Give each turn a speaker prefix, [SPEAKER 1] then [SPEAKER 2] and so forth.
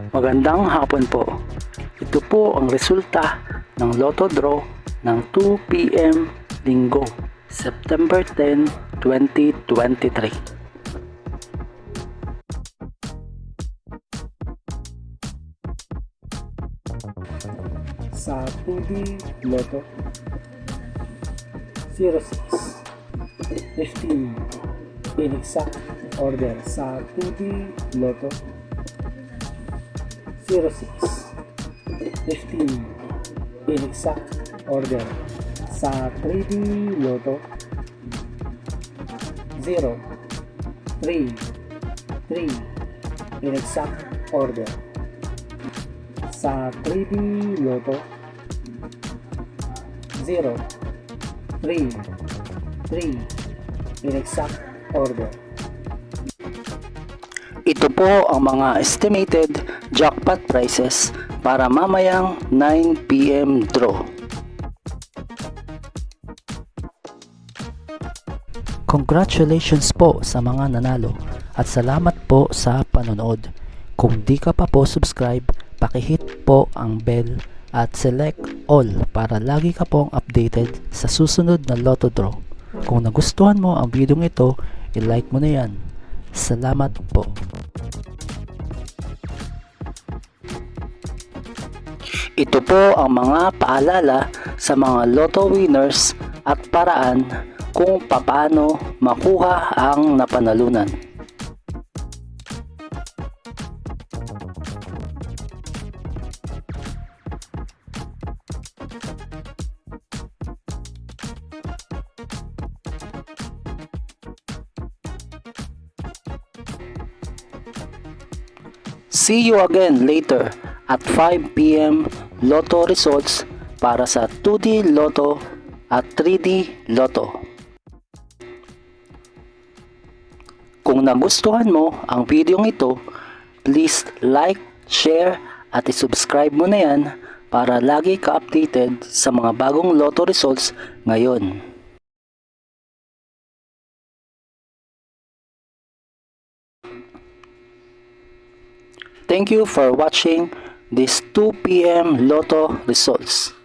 [SPEAKER 1] Magandang hapon po. Ito po ang resulta ng Lotto Draw ng 2 PM Linggo, September 10, 2023. Sa 2D Lotto 06 15 inexact order sa 2D Lotto 06 15 inexact order sa 3D Lotto 0 3 3 inexact order sa 3D Lotto 0 3 3 inexact order. Ito po ang mga estimated jackpot prices para mamayang 9 PM draw. Congratulations po sa mga nanalo at salamat po sa panonood. Kung di ka pa po subscribe, pakihit po ang bell at select all para lagi ka pong updated sa susunod na Lotto Draw. Kung nagustuhan mo ang video ito, i-like mo na yan. Salamat po. Ito po ang mga paalala sa mga Lotto winners at paraan kung paano makuha ang napanalunan. See you again later at 5 PM Lotto results para sa 2D Lotto at 3D Lotto. Kung nagustuhan mo ang video ito, please like, share at i-subscribe mo na yan para lagi ka updated sa mga bagong Lotto results ngayon. Thank you for watching this 2 PM Lotto results.